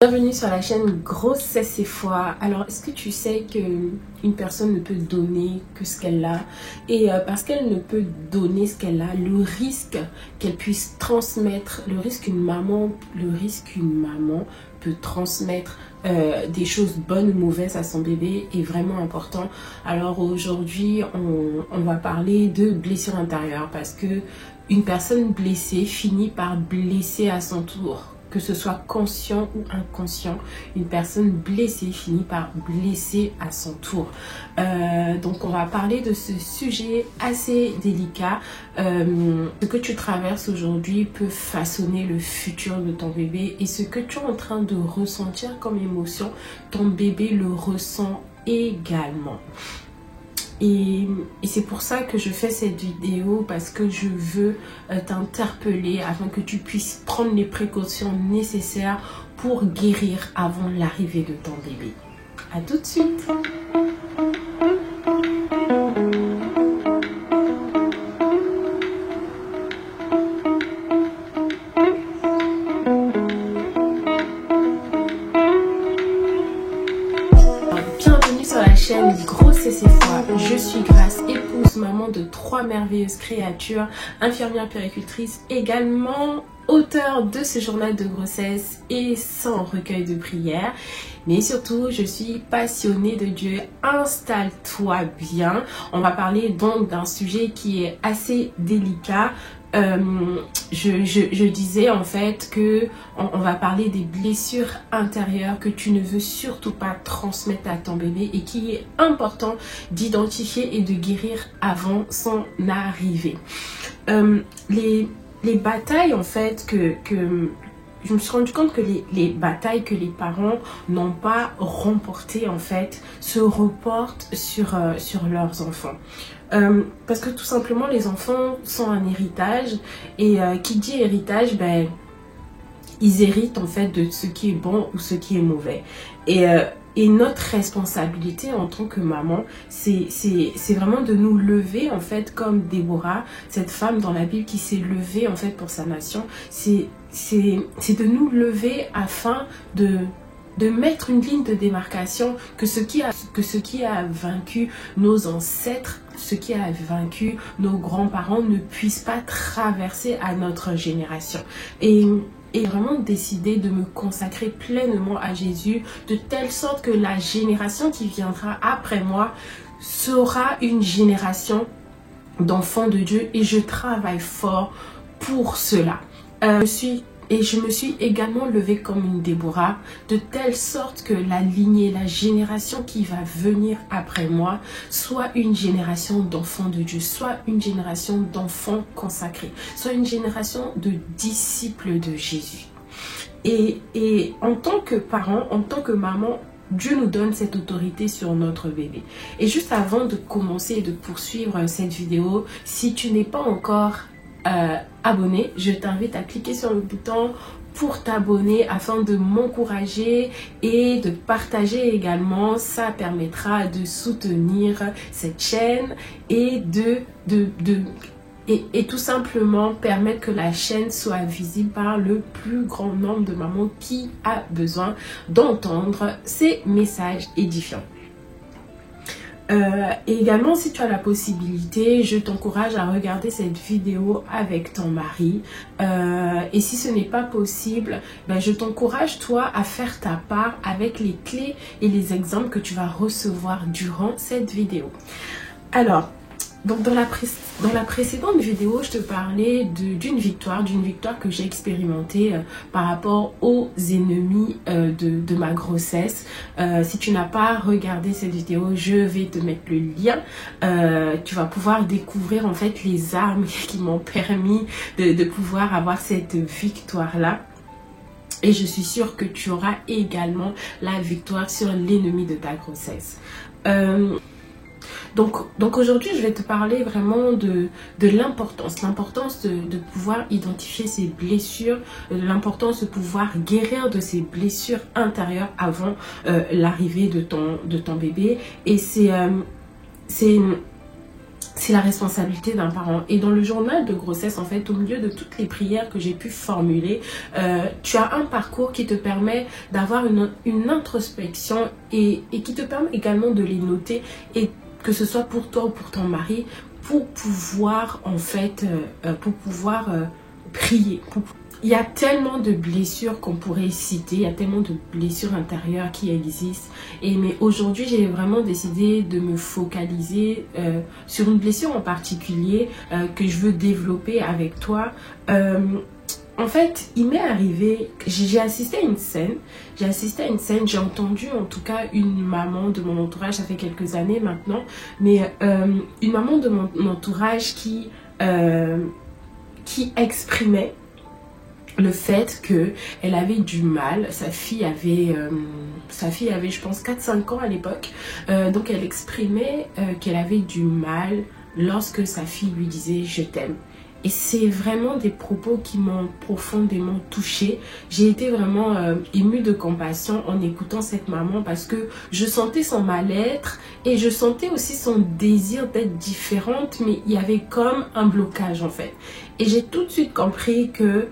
Bienvenue sur la chaîne Grossesse et Foi. Alors, est-ce que tu sais qu'une personne ne peut donner que ce qu'elle a? Et parce qu'elle ne peut donner ce qu'elle a, le risque qu'elle puisse transmettre, le risque qu'une maman peut transmettre des choses bonnes ou mauvaises à son bébé est vraiment important. Alors aujourd'hui, on va parler de blessure intérieure parce que une personne blessée finit par blesser à son tour. Que ce soit conscient ou inconscient, une personne blessée finit par blesser à son tour. Donc on va parler de ce sujet assez délicat. Ce que tu traverses aujourd'hui peut façonner le futur de ton bébé, et ce que tu es en train de ressentir comme émotion, ton bébé le ressent également. Et c'est pour ça que je fais cette vidéo, parce que je veux t'interpeller afin que tu puisses prendre les précautions nécessaires pour guérir avant l'arrivée de ton bébé. À tout de suite. Bienvenue sur la chaîne Grossesse et Foi. Je suis Grace, épouse, maman de 3 merveilleuses créatures, infirmière puéricultrice, également auteure de ce journal de grossesse et sans recueil de prières. Mais surtout, je suis passionnée de Dieu. Installe-toi bien. On va parler donc d'un sujet qui est assez délicat. Je disais en fait que on va parler des blessures intérieures que tu ne veux surtout pas transmettre à ton bébé et qui est important d'identifier et de guérir avant son arrivée. Les batailles en fait que je me suis rendu compte que les batailles que les parents n'ont pas remportées en fait se reportent sur leurs enfants. Parce que tout simplement les enfants sont un héritage, et qui dit héritage, ben ils héritent en fait de ce qui est bon ou ce qui est mauvais. Et notre responsabilité en tant que maman, c'est vraiment de nous lever en fait comme Déborah, cette femme dans la Bible qui s'est levée en fait pour sa nation. C'est de nous lever afin de mettre une ligne de démarcation, que ce qui a vaincu nos ancêtres, ce qui a vaincu nos grands-parents ne puisse pas traverser à notre génération. Et vraiment décider de me consacrer pleinement à Jésus, de telle sorte que la génération qui viendra après moi sera une génération d'enfants de Dieu, et je travaille fort pour cela. Je me suis également levée comme une Déborah, de telle sorte que la lignée, la génération qui va venir après moi, soit une génération d'enfants de Dieu, soit une génération d'enfants consacrés, soit une génération de disciples de Jésus. Et en tant que parent, en tant que maman, Dieu nous donne cette autorité sur notre bébé. Et juste avant de commencer et de poursuivre cette vidéo, si tu n'es pas encore abonné, je t'invite à cliquer sur le bouton pour t'abonner afin de m'encourager et de partager également. Ça permettra de soutenir cette chaîne et et tout simplement permettre que la chaîne soit visible par le plus grand nombre de mamans qui a besoin d'entendre ces messages édifiants. Et également, si tu as la possibilité, je t'encourage à regarder cette vidéo avec ton mari. Et si ce n'est pas possible, ben je t'encourage toi à faire ta part avec les clés et les exemples que tu vas recevoir durant cette vidéo. Alors, donc dans la précédente vidéo, je te parlais d'une victoire que j'ai expérimentée par rapport aux ennemis de ma grossesse. Si tu n'as pas regardé cette vidéo, je vais te mettre le lien. Tu vas pouvoir découvrir en fait les armes qui m'ont permis de pouvoir avoir cette victoire-là. Et je suis sûre que tu auras également la victoire sur l'ennemi de ta grossesse. Donc aujourd'hui, je vais te parler vraiment de l'importance de pouvoir identifier ces blessures, l'importance de pouvoir guérir de ces blessures intérieures avant l'arrivée de ton bébé. Et c'est la responsabilité d'un parent. Et dans le journal de grossesse, en fait, au milieu de toutes les prières que j'ai pu formuler, tu as un parcours qui te permet d'avoir une introspection et qui te permet également de les noter, et que ce soit pour toi ou pour ton mari, pour pouvoir, en fait, prier. Il y a tellement de blessures qu'on pourrait citer, il y a tellement de blessures intérieures qui existent. Mais aujourd'hui, j'ai vraiment décidé de me focaliser sur une blessure en particulier que je veux développer avec toi. En fait, il m'est arrivé, j'ai assisté à une scène, j'ai entendu en tout cas une maman de mon entourage, ça fait quelques années maintenant, mais une maman de mon entourage qui exprimait le fait qu'elle avait du mal. Sa fille avait je pense 4-5 ans à l'époque, donc elle exprimait qu'elle avait du mal lorsque sa fille lui disait je t'aime. Et c'est vraiment des propos qui m'ont profondément touchée. J'ai été vraiment émue de compassion en écoutant cette maman, parce que je sentais son mal-être et je sentais aussi son désir d'être différente, mais il y avait comme un blocage en fait. Et j'ai tout de suite compris que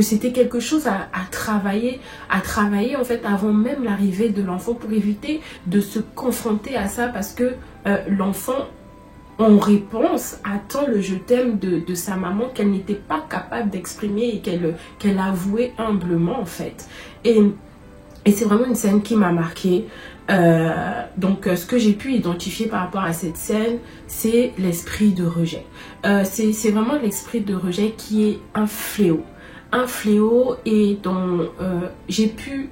c'était quelque chose à travailler en fait avant même l'arrivée de l'enfant, pour éviter de se confronter à ça, parce que l'enfant en réponse attend le je t'aime de sa maman, qu'elle n'était pas capable d'exprimer et qu'elle avouait humblement en fait. Et c'est vraiment une scène qui m'a marquée. Donc ce que j'ai pu identifier par rapport à cette scène, c'est l'esprit de rejet. C'est vraiment l'esprit de rejet qui est un fléau, et dont j'ai pu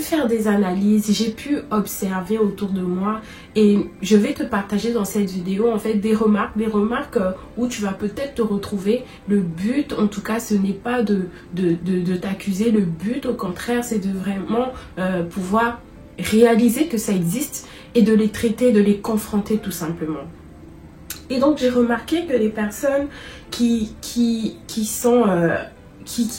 faire des analyses, j'ai pu observer autour de moi, et je vais te partager dans cette vidéo en fait des remarques où tu vas peut-être te retrouver. Le but en tout cas, ce n'est pas de t'accuser, le but au contraire c'est de vraiment pouvoir réaliser que ça existe et de les traiter, de les confronter tout simplement. Et donc j'ai remarqué que les personnes qui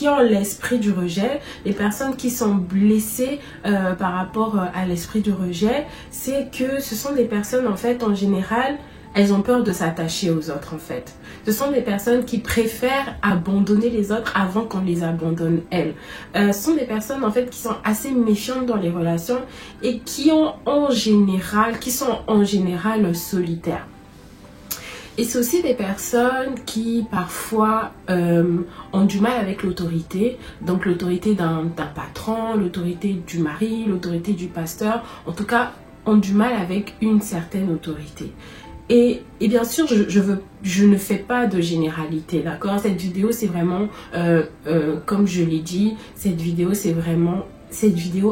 ont l'esprit du rejet, les personnes qui sont blessées par rapport à l'esprit du rejet, c'est que ce sont des personnes en fait en général, elles ont peur de s'attacher aux autres en fait. Ce sont des personnes qui préfèrent abandonner les autres avant qu'on les abandonne elles. Ce sont des personnes en fait qui sont assez méfiantes dans les relations et qui sont en général solitaires. Et c'est aussi des personnes qui parfois ont du mal avec l'autorité, donc l'autorité d'un patron, l'autorité du mari, l'autorité du pasteur, en tout cas ont du mal avec une certaine autorité. Et bien sûr, je ne fais pas de généralité, d'accord? Cette vidéo, c'est vraiment, comme je l'ai dit, cette vidéo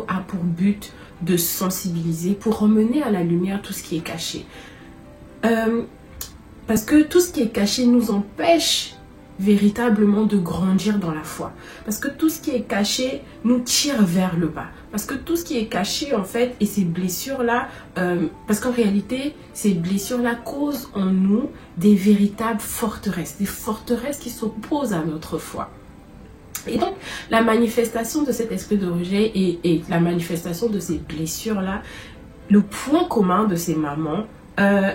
a pour but de sensibiliser, pour emmener à la lumière tout ce qui est caché. Parce que tout ce qui est caché nous empêche véritablement de grandir dans la foi. Parce que tout ce qui est caché nous tire vers le bas. Parce que tout ce qui est caché en fait, et ces blessures-là, parce qu'en réalité, ces blessures-là causent en nous des véritables forteresses. Des forteresses qui s'opposent à notre foi. Et donc, la manifestation de cet esprit de rejet et la manifestation de ces blessures-là, le point commun de ces mamans,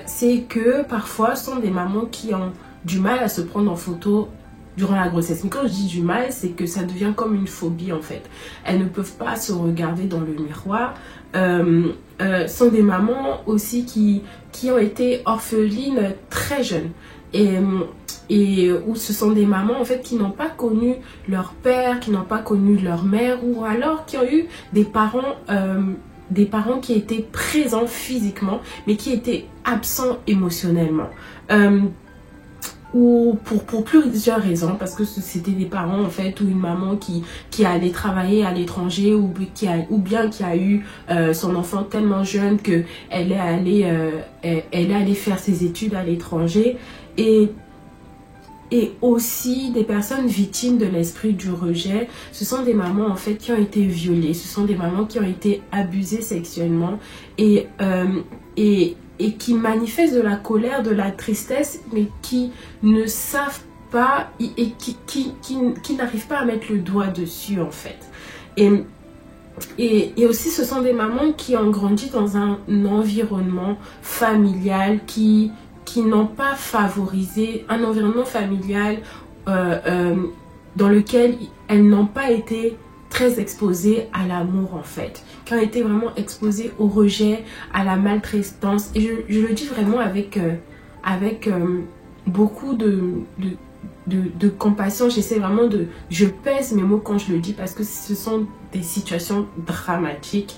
c'est que parfois ce sont des mamans qui ont du mal à se prendre en photo durant la grossesse. Mais quand je dis du mal, c'est que ça devient comme une phobie en fait. Elles ne peuvent pas se regarder dans le miroir. Sont des mamans aussi qui ont été orphelines très jeunes. Et où ce sont des mamans en fait qui n'ont pas connu leur père, qui n'ont pas connu leur mère, ou alors qui ont eu des parents qui étaient présents physiquement, mais qui étaient absents émotionnellement. Ou pour plusieurs raisons, parce que c'était des parents en fait, ou une maman qui allait travailler à l'étranger, ou bien qui a eu son enfant tellement jeune que elle est allée faire ses études à l'étranger, et aussi des personnes victimes de l'esprit du rejet. Ce sont des mamans en fait qui ont été violées, ce sont des mamans qui ont été abusées sexuellement et qui manifestent de la colère, de la tristesse, mais qui ne savent pas et qui n'arrivent pas à mettre le doigt dessus en fait. Et Et aussi, ce sont des mamans qui ont grandi dans un environnement familial qui n'ont pas favorisé un environnement familial dans lequel elles n'ont pas été très exposées à l'amour en fait, qui ont été vraiment exposées au rejet, à la maltraitance. Et je le dis vraiment avec beaucoup de compassion. J'essaie vraiment je pèse mes mots quand je le dis parce que ce sont des situations dramatiques.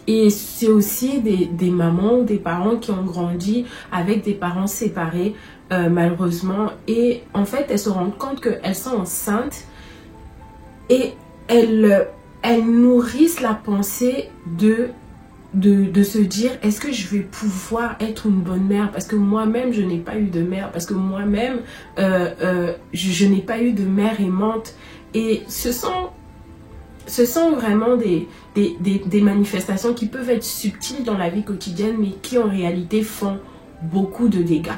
Et c'est aussi des mamans ou des parents qui ont grandi avec des parents séparés, malheureusement. Et en fait, elles se rendent compte qu'elles sont enceintes et elles nourrissent la pensée de se dire, est-ce que je vais pouvoir être une bonne mère parce que moi-même je n'ai pas eu de mère, parce que moi-même je n'ai pas eu de mère aimante. Et ce sont vraiment des manifestations qui peuvent être subtiles dans la vie quotidienne, mais qui en réalité font beaucoup de dégâts,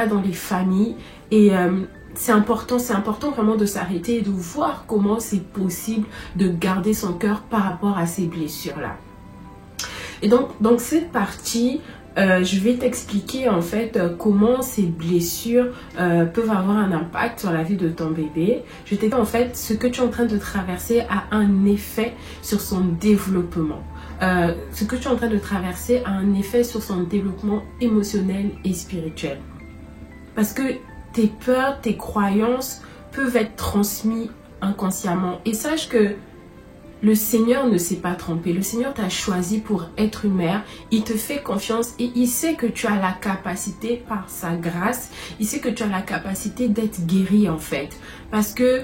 dans les familles. Et c'est important vraiment de s'arrêter et de voir comment c'est possible de garder son cœur par rapport à ces blessures-là. Et donc, dans cette partie, je vais t'expliquer en fait comment ces blessures peuvent avoir un impact sur la vie de ton bébé. Je vais t'expliquer en fait ce que tu es en train de traverser a un effet sur son développement. Ce que tu es en train de traverser a un effet sur son développement émotionnel et spirituel. Parce que tes peurs, tes croyances peuvent être transmises inconsciemment. Et sache que le Seigneur ne s'est pas trompé. Le Seigneur t'a choisi pour être une mère. Il te fait confiance et il sait que tu as la capacité, par sa grâce, il sait que tu as la capacité d'être guéri en fait. Parce que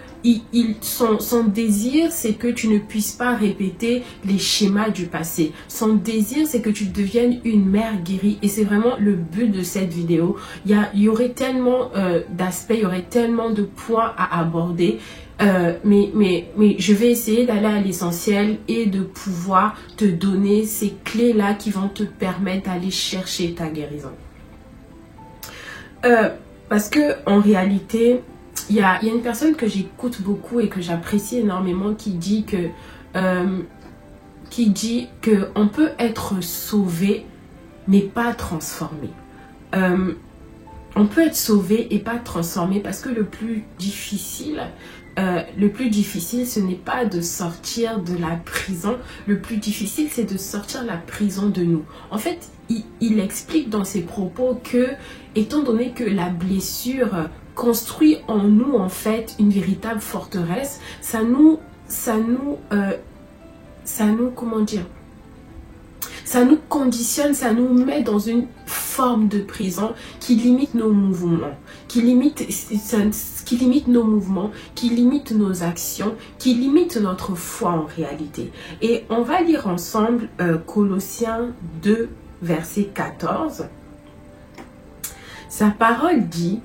son désir, c'est que tu ne puisses pas répéter les schémas du passé. Son désir, c'est que tu deviennes une mère guérie. Et c'est vraiment le but de cette vidéo. Il y aurait tellement d'aspects, il y aurait tellement de points à aborder. Mais je vais essayer d'aller à l'essentiel et de pouvoir te donner ces clés-là qui vont te permettre d'aller chercher ta guérison. Parce que en réalité, il y a une personne que j'écoute beaucoup et que j'apprécie énormément qui dit que on peut être sauvé mais pas transformé. On peut être sauvé et pas transformé parce que le plus difficile, ce n'est pas de sortir de la prison. Le plus difficile, c'est de sortir la prison de nous. En fait, il explique dans ses propos que, étant donné que la blessure construit en nous, en fait, une véritable forteresse, ça nous, comment dire, ça nous conditionne, ça nous met dans une forme de prison qui limite nos mouvements, qui limite nos mouvements, qui limite nos actions, qui limite notre foi en réalité. Et on va lire ensemble Colossiens 2, verset 14. Sa parole dit,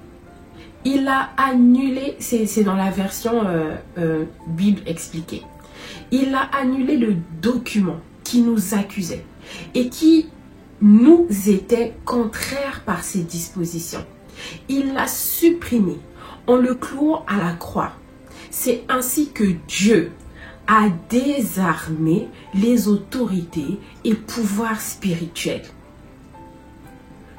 il a annulé, c'est dans la version Bible expliquée, il a annulé le document qui nous accusait et qui nous était contraire par ses dispositions. Il l'a supprimé en le clouant à la croix. C'est ainsi que Dieu a désarmé les autorités et pouvoirs spirituels.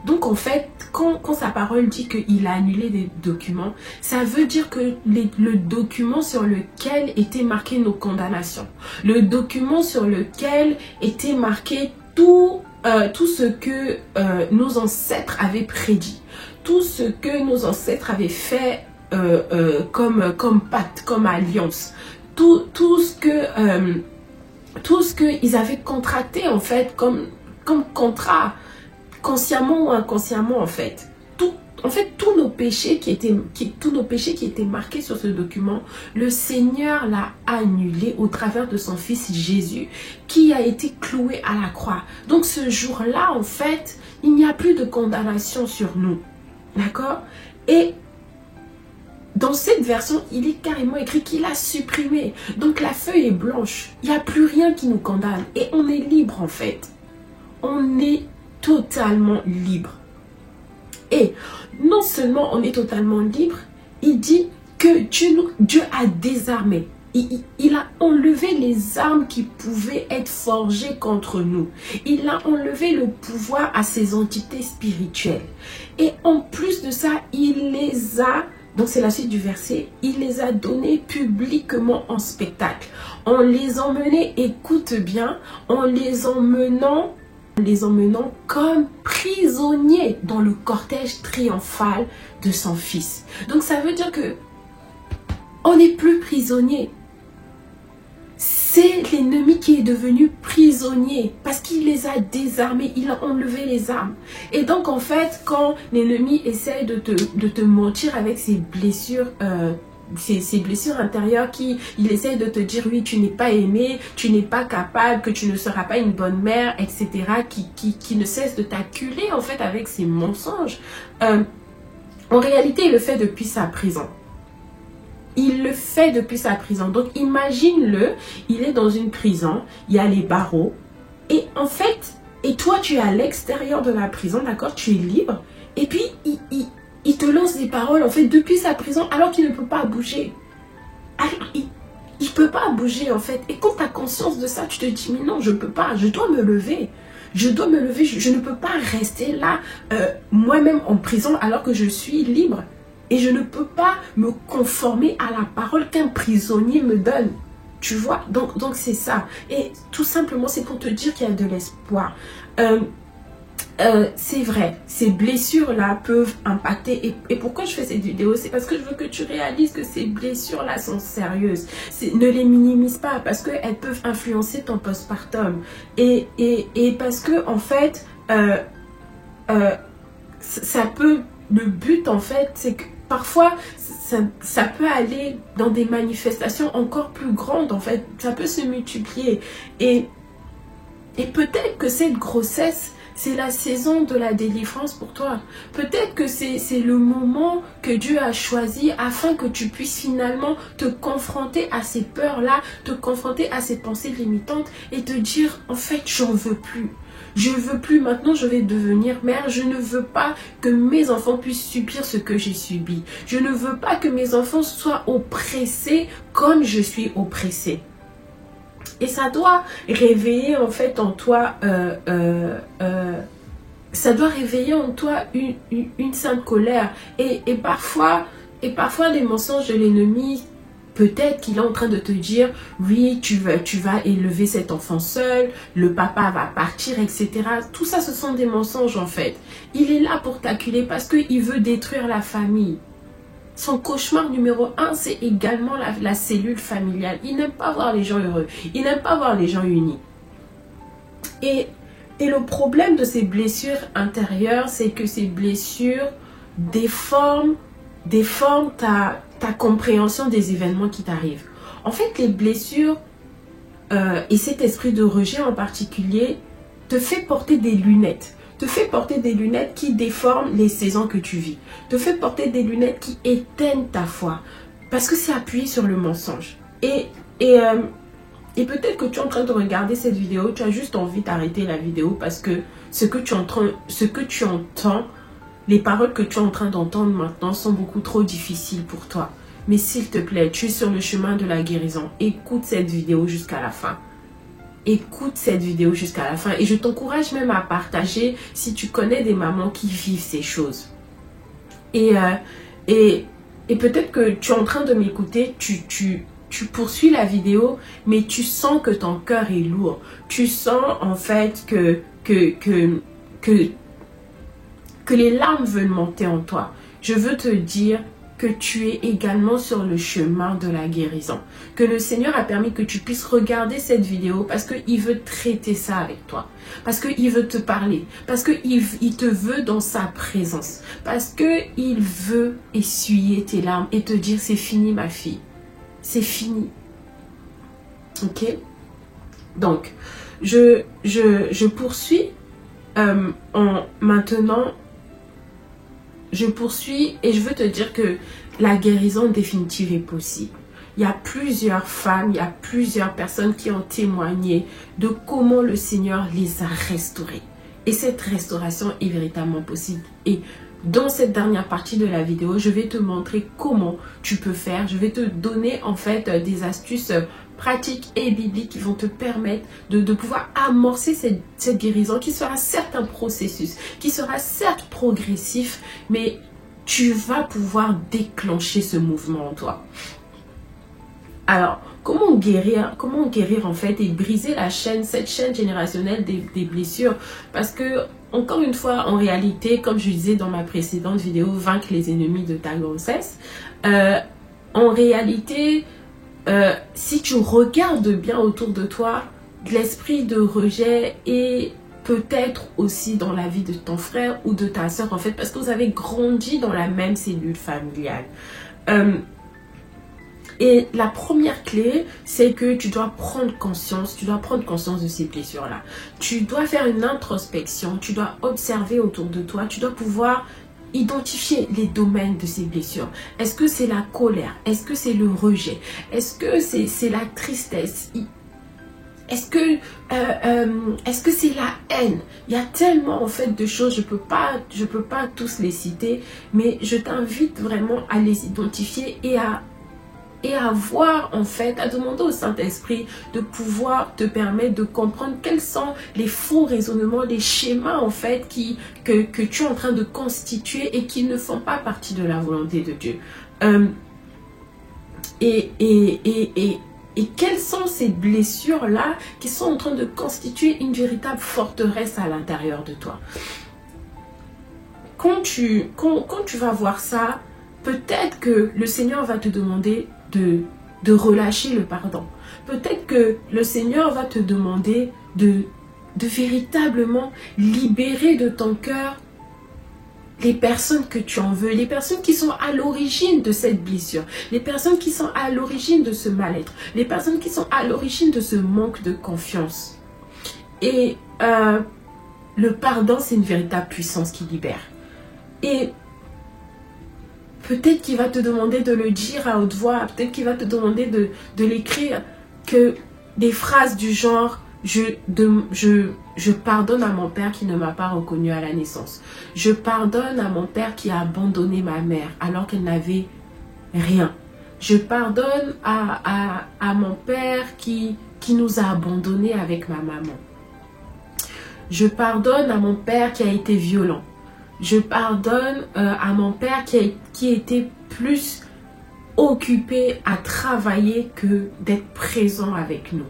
Donc en fait, quand sa parole dit qu'il a annulé des documents, ça veut dire que le document sur lequel étaient marquées nos condamnations, le document sur lequel était marqué tout ce que nos ancêtres avaient prédit, tout ce que nos ancêtres avaient fait comme pacte, comme alliance, tout ce que ils avaient contracté en fait comme contrat, consciemment ou inconsciemment en fait. Tous nos péchés qui étaient marqués sur ce document, le Seigneur l'a annulé au travers de son Fils Jésus qui a été cloué à la croix. Donc ce jour-là, en fait, il n'y a plus de condamnation sur nous. D'accord? Et dans cette version, il est carrément écrit qu'il a supprimé. Donc la feuille est blanche. Il n'y a plus rien qui nous condamne. Et on est libre en fait. On est totalement libre. Et non seulement on est totalement libre, il dit que Dieu a désarmé. il a enlevé les armes qui pouvaient être forgées contre nous. Il a enlevé le pouvoir à ces entités spirituelles. Et en plus de ça, il les a, donc c'est la suite du verset, il les a donnés publiquement en spectacle. En les emmenant, écoute bien, en les emmenant comme prisonniers dans le cortège triomphal de son fils. Donc ça veut dire que on n'est plus prisonnier. C'est l'ennemi qui est devenu prisonnier parce qu'il les a désarmés, il a enlevé les armes. Et donc en fait, quand l'ennemi essaie de te mentir avec ses blessures, ces blessures intérieures il essaie de te dire oui, tu n'es pas aimé, tu n'es pas capable, que tu ne seras pas une bonne mère, etc. Qui ne cesse de t'acculer en fait avec ses mensonges. En réalité, il le fait depuis sa prison. Il le fait depuis sa prison. Donc, imagine-le, il est dans une prison, il y a les barreaux. Et en fait, et toi, tu es à l'extérieur de la prison, d'accord? Tu es libre. Et puis, il te lance des paroles, en fait, depuis sa prison, alors qu'il ne peut pas bouger. Il ne peut pas bouger, en fait. Et quand tu as conscience de ça, tu te dis, mais non, je ne peux pas, je dois me lever. Je dois me lever, je ne peux pas rester là, moi-même en prison, alors que je suis libre. Et je ne peux pas me conformer à la parole qu'un prisonnier me donne. Tu vois, donc c'est ça. Et tout simplement, c'est pour te dire qu'il y a de l'espoir. C'est vrai, ces blessures-là peuvent impacter. Et pourquoi je fais cette vidéo? C'est parce que je veux que tu réalises que ces blessures-là sont sérieuses. Ne les minimise pas parce qu'elles peuvent influencer ton postpartum. Et parce que, en fait, ça peut... Le but, en fait, c'est que parfois, ça peut aller dans des manifestations encore plus grandes, en fait. Ça peut se multiplier. Et peut-être que cette grossesse, c'est la saison de la délivrance pour toi. Peut-être que c'est le moment que Dieu a choisi afin que tu puisses finalement te confronter à ces peurs-là, te confronter à ces pensées limitantes et te dire, en fait, j'en veux plus. Je veux plus, maintenant je vais devenir mère. Je ne veux pas que mes enfants puissent subir ce que j'ai subi. Je ne veux pas que mes enfants soient oppressés comme je suis oppressée. Et ça doit réveiller en fait en toi, ça doit réveiller en toi une sainte colère. Et parfois les mensonges de l'ennemi, peut-être qu'il est en train de te dire, oui, tu vas élever cet enfant seul, le papa va partir, etc. Tout ça, ce sont des mensonges en fait. Il est là pour t'acculer parce qu'il veut détruire la famille. Son cauchemar numéro 1, c'est également la cellule familiale. Il n'aime pas voir les gens heureux. Il n'aime pas voir les gens unis. Et le problème de ces blessures intérieures, c'est que ces blessures déforment ta compréhension des événements qui t'arrivent. En fait, les blessures et cet esprit de rejet en particulier te fait porter des lunettes. Te fait porter des lunettes qui déforment les saisons que tu vis. Te fait porter des lunettes qui éteignent ta foi. Parce que c'est appuyé sur le mensonge. Et peut-être que tu es en train de regarder cette vidéo, tu as juste envie d'arrêter la vidéo parce que ce que tu entends, les paroles que tu es en train d'entendre maintenant sont beaucoup trop difficiles pour toi. Mais s'il te plaît, tu es sur le chemin de la guérison. Écoute cette vidéo jusqu'à la fin. Écoute cette vidéo jusqu'à la fin. Et je t'encourage même à partager si tu connais des mamans qui vivent ces choses. Et peut-être que tu es en train de m'écouter, tu poursuis la vidéo, mais tu sens que ton cœur est lourd. Tu sens en fait que les larmes veulent monter en toi. Je veux te dire que tu es également sur le chemin de la guérison. Que le Seigneur a permis que tu puisses regarder cette vidéo parce qu'il veut traiter ça avec toi. Parce qu'il veut te parler. Parce qu'il te veut dans sa présence. Parce qu'il veut essuyer tes larmes et te dire c'est fini ma fille. C'est fini. Ok? Donc, je poursuis maintenant. Je poursuis et je veux te dire que la guérison définitive est possible. Il y a plusieurs femmes, il y a plusieurs personnes qui ont témoigné de comment le Seigneur les a restaurées. Et cette restauration est véritablement possible. Et dans cette dernière partie de la vidéo, je vais te montrer comment tu peux faire. Je vais te donner en fait des astuces pratiques et bibliques qui vont te permettre de pouvoir amorcer cette guérison qui sera certes un processus, qui sera certes progressif, mais tu vas pouvoir déclencher ce mouvement en toi. Alors, comment guérir en fait et briser la chaîne, cette chaîne générationnelle des blessures? Parce que, encore une fois, en réalité, comme je disais dans ma précédente vidéo, vaincre les ennemis de ta grossesse, en réalité, si tu regardes bien autour de toi, l'esprit de rejet est peut-être aussi dans la vie de ton frère ou de ta soeur, en fait, parce que vous avez grandi dans la même cellule familiale. Et la première clé, c'est que tu dois prendre conscience de ces blessures-là. Tu dois faire une introspection, tu dois observer autour de toi, tu dois pouvoir identifier les domaines de ces blessures. Est-ce que c'est la colère? Est-ce que c'est le rejet? Est-ce que c'est la tristesse? Est-ce que c'est la haine? Il y a tellement en fait de choses, je peux pas tous les citer, mais je t'invite vraiment à les identifier et à voir en fait, à demander au Saint-Esprit de pouvoir te permettre de comprendre quels sont les faux raisonnements, les schémas en fait que tu es en train de constituer et qui ne font pas partie de la volonté de Dieu. Et quelles sont ces blessures-là qui sont en train de constituer une véritable forteresse à l'intérieur de toi? Quand tu vas voir ça, peut-être que le Seigneur va te demander de relâcher le pardon. Peut-être que le Seigneur va te demander de véritablement libérer de ton cœur les personnes que tu en veux, les personnes qui sont à l'origine de cette blessure, les personnes qui sont à l'origine de ce mal-être, les personnes qui sont à l'origine de ce manque de confiance. Et le pardon, c'est une véritable puissance qui libère. Et peut-être qu'il va te demander de le dire à haute voix, peut-être qu'il va te demander de l'écrire, que des phrases du genre je pardonne à mon père qui ne m'a pas reconnu à la naissance. Je pardonne à mon père qui a abandonné ma mère alors qu'elle n'avait rien. Je pardonne à mon père qui nous a abandonnés avec ma maman. Je pardonne à mon père qui a été violent. Je pardonne à mon père qui était plus occupé à travailler que d'être présent avec nous.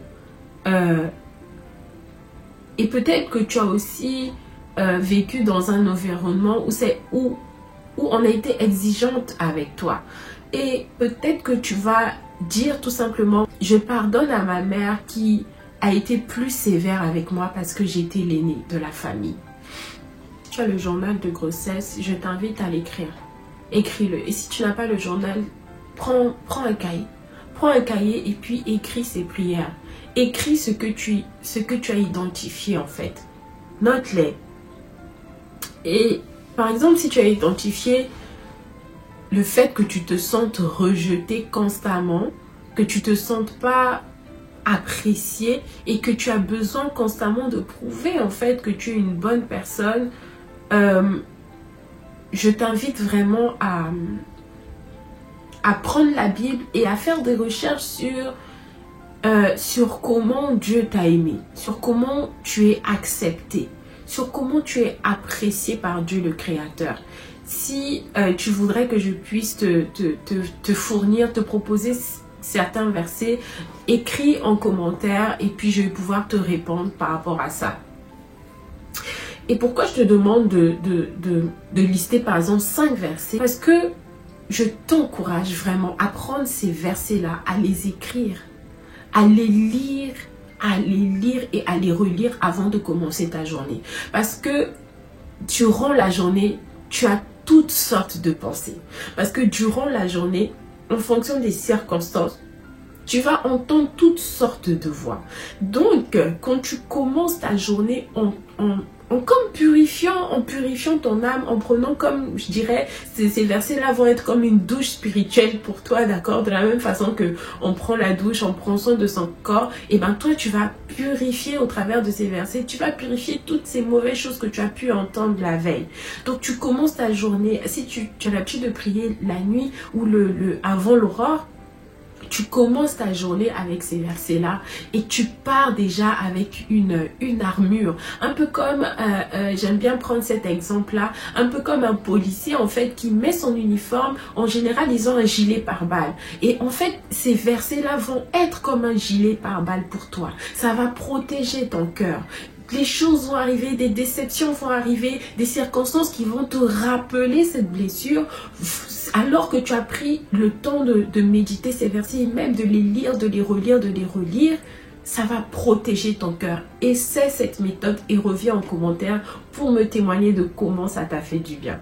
Et peut-être que tu as aussi vécu dans un environnement où on a été exigeante avec toi. Et peut-être que tu vas dire tout simplement, je pardonne à ma mère qui a été plus sévère avec moi parce que j'étais l'aînée de la famille. Tu as le journal de grossesse, je t'invite à l'écrire. Écris-le. Et si tu n'as pas le journal, prends un cahier. Prends un cahier et puis écris ces prières. Écris ce que tu as identifié en fait. Note-les. Et par exemple, si tu as identifié le fait que tu te sentes rejeté constamment, que tu ne te sentes pas apprécié et que tu as besoin constamment de prouver en fait que tu es une bonne personne, je t'invite vraiment à prendre la Bible et à faire des recherches sur comment Dieu t'a aimé, sur comment tu es accepté, sur comment tu es apprécié par Dieu le Créateur. Si tu voudrais que je puisse te fournir, te proposer certains versets, écris en commentaire et puis je vais pouvoir te répondre par rapport à ça. Et pourquoi je te demande de lister par exemple 5 versets? Parce que je t'encourage vraiment à prendre ces versets-là, à les écrire, à les lire et à les relire avant de commencer ta journée. Parce que durant la journée, tu as toutes sortes de pensées. Parce que durant la journée, en fonction des circonstances, tu vas entendre toutes sortes de voix. Donc, quand tu commences ta journée comme en purifiant ton âme, en prenant comme, je dirais, ces versets-là vont être comme une douche spirituelle pour toi, d'accord? De la même façon que on prend la douche, on prend soin de son corps, et ben toi, tu vas purifier au travers de ces versets, tu vas purifier toutes ces mauvaises choses que tu as pu entendre la veille. Donc, tu commences ta journée, si tu as l'habitude de prier la nuit ou avant l'aurore, tu commences ta journée avec ces versets-là et tu pars déjà avec une armure. Un peu comme, j'aime bien prendre cet exemple-là, un peu comme un policier en fait qui met son uniforme. En général, ils ont un gilet pare-balles. Et en fait, ces versets-là vont être comme un gilet pare-balles pour toi. Ça va protéger ton cœur. Les choses vont arriver, des déceptions vont arriver, des circonstances qui vont te rappeler cette blessure, alors que tu as pris le temps de méditer ces versets et même de les lire, de les relire, ça va protéger ton cœur. Essaie cette méthode et reviens en commentaire pour me témoigner de comment ça t'a fait du bien.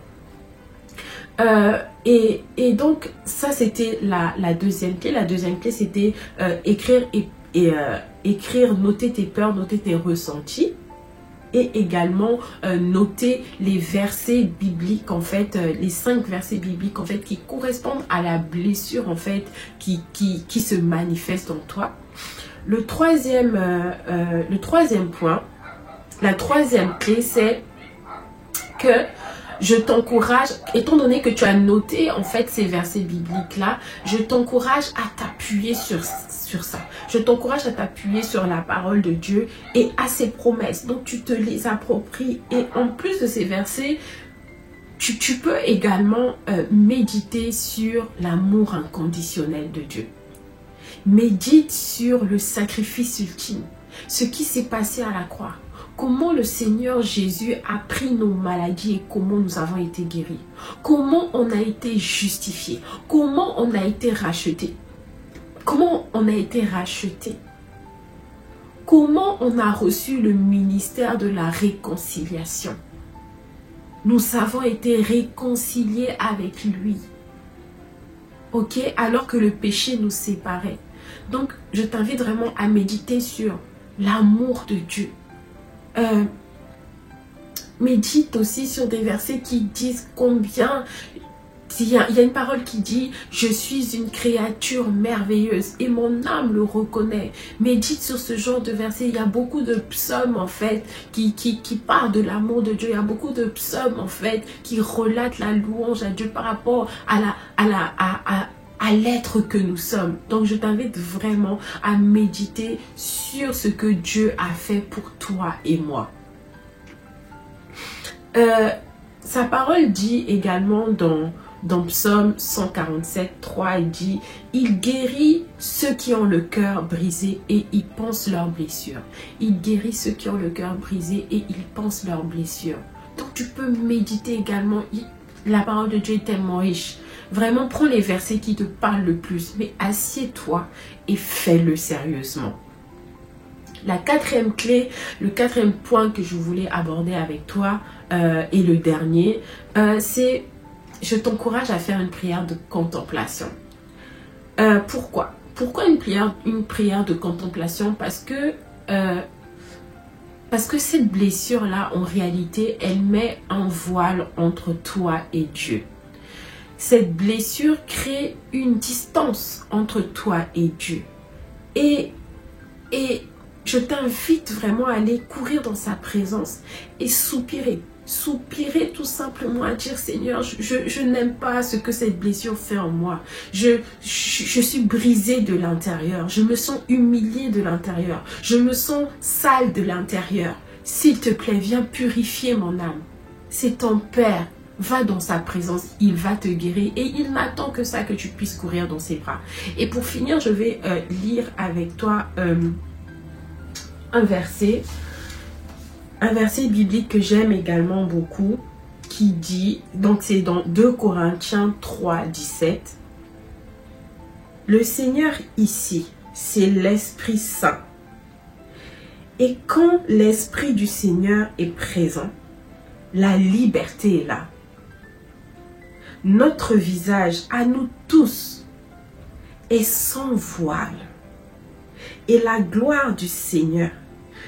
Et donc, ça c'était la deuxième clé. La deuxième clé, c'était écrire écrire, noter tes peurs, noter tes ressentis et également noter les versets bibliques en fait, les 5 versets bibliques en fait qui correspondent à la blessure en fait qui se manifeste en toi. Le troisième point, la troisième clé, c'est que je t'encourage, étant donné que tu as noté en fait ces versets bibliques-là, je t'encourage à t'appuyer sur ça. Je t'encourage à t'appuyer sur la parole de Dieu et à ses promesses. Donc tu te les appropries et en plus de ces versets, tu peux également méditer sur l'amour inconditionnel de Dieu. Médite sur le sacrifice ultime, ce qui s'est passé à la croix. Comment le Seigneur Jésus a pris nos maladies et comment nous avons été guéris. Comment on a été justifié. Comment on a été racheté. Comment on a été racheté. Comment on a reçu le ministère de la réconciliation. Nous avons été réconciliés avec lui. Ok, alors que le péché nous séparait. Donc, je t'invite vraiment à méditer sur l'amour de Dieu. Médite aussi sur des versets qui disent combien... Il y a une parole qui dit « Je suis une créature merveilleuse et mon âme le reconnaît ». Médite sur ce genre de versets. Il y a beaucoup de psaumes en fait qui parlent de l'amour de Dieu. Il y a beaucoup de psaumes en fait qui relatent la louange à Dieu par rapport à l'être que nous sommes. Donc je t'invite vraiment à méditer sur ce que Dieu a fait pour toi et moi. Sa parole dit également dans Psaume 147, 3, il dit « Il guérit ceux qui ont le cœur brisé et ils pensent leurs blessures. » Il guérit ceux qui ont le cœur brisé et ils pensent leurs blessures. Donc tu peux méditer également. La parole de Dieu est tellement riche. Vraiment, prends les versets qui te parlent le plus, mais assieds-toi et fais-le sérieusement. La quatrième clé, le quatrième point que je voulais aborder avec toi et le dernier, c'est je t'encourage à faire une prière de contemplation. Pourquoi? Pourquoi une prière de contemplation? Parce que cette blessure-là, en réalité, elle met un voile entre toi et Dieu. Cette blessure crée une distance entre toi et Dieu. Et je t'invite vraiment à aller courir dans sa présence et soupirer. Soupirer tout simplement à dire Seigneur, je n'aime pas ce que cette blessure fait en moi. Je suis brisée de l'intérieur. Je me sens humiliée de l'intérieur. Je me sens sale de l'intérieur. S'il te plaît, viens purifier mon âme. C'est ton Père. Va dans sa présence, il va te guérir et il n'attend que ça, que tu puisses courir dans ses bras. Et pour finir, je vais lire avec toi un verset biblique que j'aime également beaucoup, qui dit, donc c'est dans 2 Corinthiens 3, 17. Le Seigneur ici, c'est l'Esprit Saint. Et quand l'Esprit du Seigneur est présent, la liberté est là. Notre visage, à nous tous, est sans voile. Et la gloire du Seigneur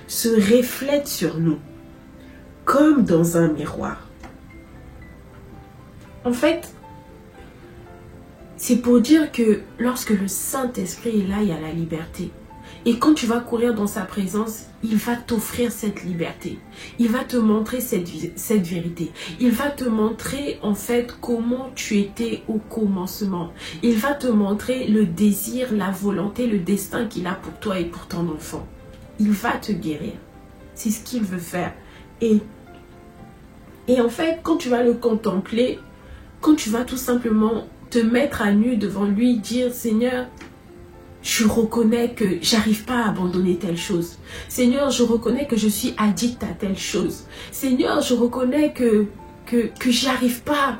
se reflète sur nous comme dans un miroir. En fait, c'est pour dire que lorsque le Saint-Esprit est là, il y a la liberté. Et quand tu vas courir dans sa présence, il va t'offrir cette liberté. Il va te montrer cette vérité. Il va te montrer en fait comment tu étais au commencement. Il va te montrer le désir, la volonté, le destin qu'il a pour toi et pour ton enfant. Il va te guérir. C'est ce qu'il veut faire. Et en fait, quand tu vas le contempler, quand tu vas tout simplement te mettre à nu devant lui, dire Seigneur, je reconnais que j'arrive pas à abandonner telle chose. Seigneur, je reconnais que je suis addict à telle chose. Seigneur, je reconnais que j'y arrive pas.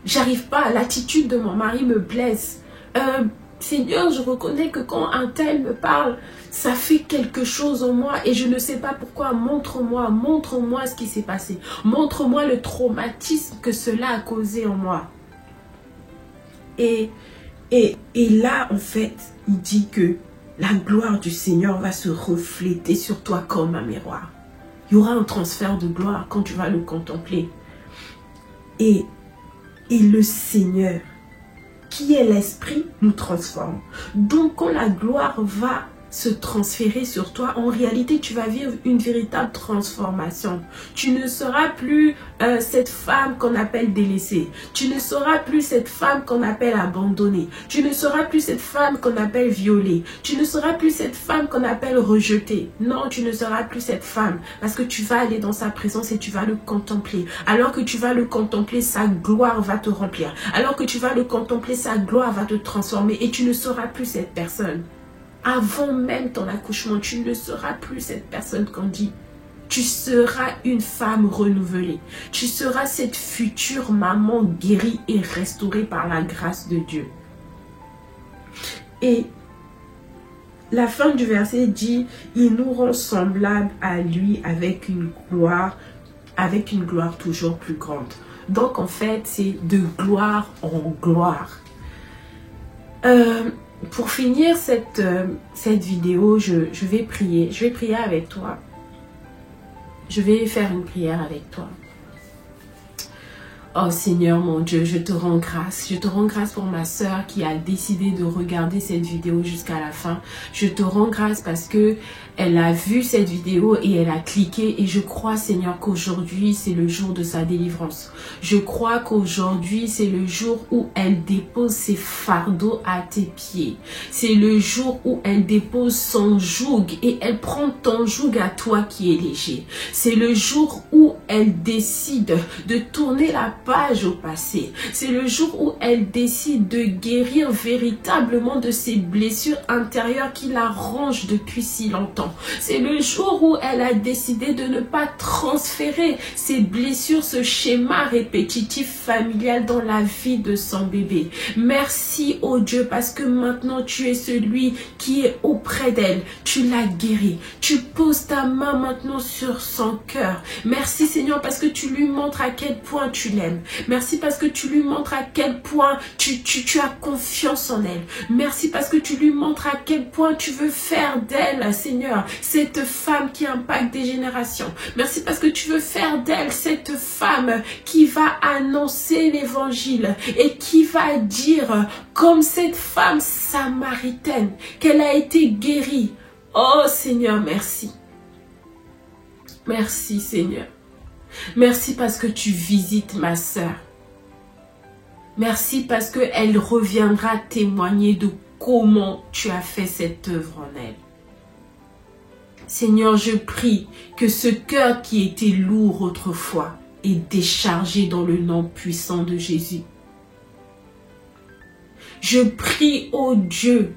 J'arrive pas. L'attitude de mon mari me blesse. Seigneur, je reconnais que quand un tel me parle, ça fait quelque chose en moi et je ne sais pas pourquoi. Montre-moi ce qui s'est passé. Montre-moi le traumatisme que cela a causé en moi. Et là, en fait, il dit que la gloire du Seigneur va se refléter sur toi comme un miroir. Il y aura un transfert de gloire quand tu vas le contempler. Et le Seigneur, qui est l'Esprit, nous transforme. Donc, quand la gloire va se transférer sur toi, en réalité, tu vas vivre une véritable transformation. Tu ne seras plus cette femme qu'on appelle délaissée. Tu ne seras plus cette femme qu'on appelle abandonnée. Tu ne seras plus cette femme qu'on appelle violée. Tu ne seras plus cette femme qu'on appelle rejetée. Non, tu ne seras plus cette femme parce que tu vas aller dans sa présence et tu vas le contempler. Alors que tu vas le contempler, sa gloire va te remplir. Alors que tu vas le contempler, sa gloire va te transformer et tu ne seras plus cette personne. Avant même ton accouchement, tu ne seras plus cette personne qu'on dit. Tu seras une femme renouvelée. Tu seras cette future maman guérie et restaurée par la grâce de Dieu. Et la fin du verset dit, il nous rend semblables à lui avec une gloire toujours plus grande. Donc en fait, c'est de gloire en gloire. Pour finir cette vidéo, je vais prier. Je vais prier avec toi. Je vais faire une prière avec toi. Oh Seigneur mon Dieu, je te rends grâce. Je te rends grâce pour ma soeur qui a décidé de regarder cette vidéo jusqu'à la fin. Je te rends grâce parce que elle a vu cette vidéo et elle a cliqué. Et je crois Seigneur qu'aujourd'hui c'est le jour de sa délivrance. Je crois qu'aujourd'hui c'est le jour où elle dépose ses fardeaux à tes pieds. C'est le jour où elle dépose son joug et elle prend ton joug à toi qui est léger. C'est le jour où elle décide de tourner la page au passé. C'est le jour où elle décide de guérir véritablement de ses blessures intérieures qui la rongent depuis si longtemps. C'est le jour où elle a décidé de ne pas transférer ses blessures, ce schéma répétitif familial dans la vie de son bébé. Merci oh Dieu parce que maintenant tu es celui qui est auprès d'elle. Tu l'as guérie. Tu poses ta main maintenant sur son cœur. Merci Seigneur parce que tu lui montres à quel point tu l'aimes. Merci parce que tu lui montres à quel point tu as confiance en elle. Merci parce que tu lui montres à quel point tu veux faire d'elle, Seigneur, cette femme qui impacte des générations. Merci parce que tu veux faire d'elle cette femme qui va annoncer l'évangile et qui va dire, comme cette femme samaritaine, qu'elle a été guérie. Oh Seigneur, merci. Merci Seigneur. Merci parce que tu visites ma sœur. Merci parce qu'elle reviendra témoigner de comment tu as fait cette œuvre en elle. Seigneur, je prie que ce cœur qui était lourd autrefois est déchargé dans le nom puissant de Jésus. Je prie, ô Dieu,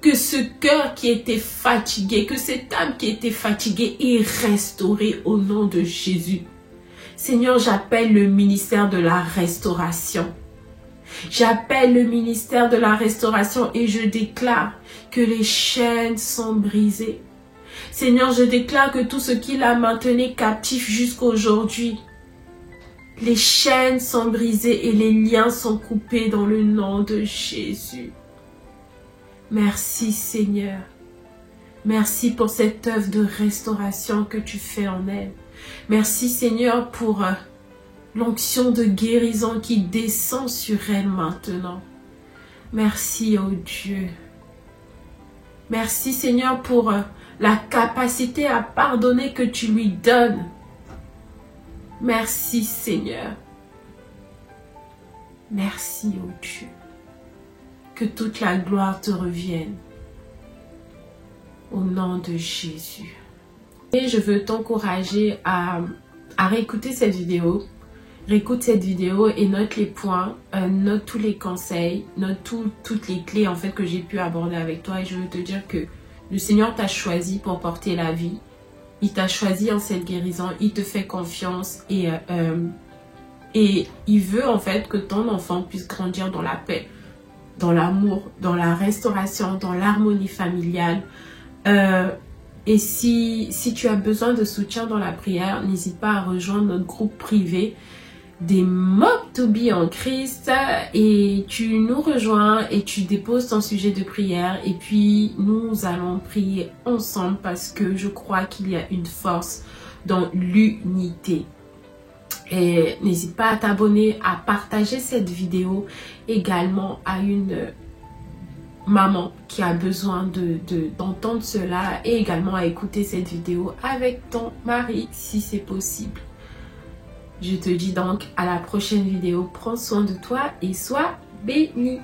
que ce cœur qui était fatigué, que cette âme qui était fatiguée est restaurée au nom de Jésus. Seigneur, j'appelle le ministère de la restauration. J'appelle le ministère de la restauration et je déclare que les chaînes sont brisées. Seigneur, je déclare que tout ce qui l'a maintenu captif jusqu'à aujourd'hui, les chaînes sont brisées et les liens sont coupés dans le nom de Jésus. Merci Seigneur. Merci pour cette œuvre de restauration que tu fais en elle. Merci Seigneur pour l'onction de guérison qui descend sur elle maintenant. Merci, oh Dieu. Merci Seigneur pour la capacité à pardonner que tu lui donnes. Merci Seigneur. Merci, oh Dieu. Que toute la gloire te revienne. Au nom de Jésus. Et je veux t'encourager à réécouter cette vidéo. Réécoute cette vidéo et note les points, note tous les conseils, note toutes les clés en fait que j'ai pu aborder avec toi. Et je veux te dire que le Seigneur t'a choisi pour porter la vie. Il t'a choisi en cette guérison. Il te fait confiance et il veut en fait que ton enfant puisse grandir dans la paix, dans l'amour, dans la restauration, dans l'harmonie familiale. Et si tu as besoin de soutien dans la prière, n'hésite pas à rejoindre notre groupe privé des Mob to Be en Christ et tu nous rejoins et tu déposes ton sujet de prière et puis nous allons prier ensemble parce que je crois qu'il y a une force dans l'unité. Et n'hésite pas à t'abonner, à partager cette vidéo également à une maman qui a besoin d'entendre cela et également à écouter cette vidéo avec ton mari si c'est possible. Je te dis donc à la prochaine vidéo. Prends soin de toi et sois béni.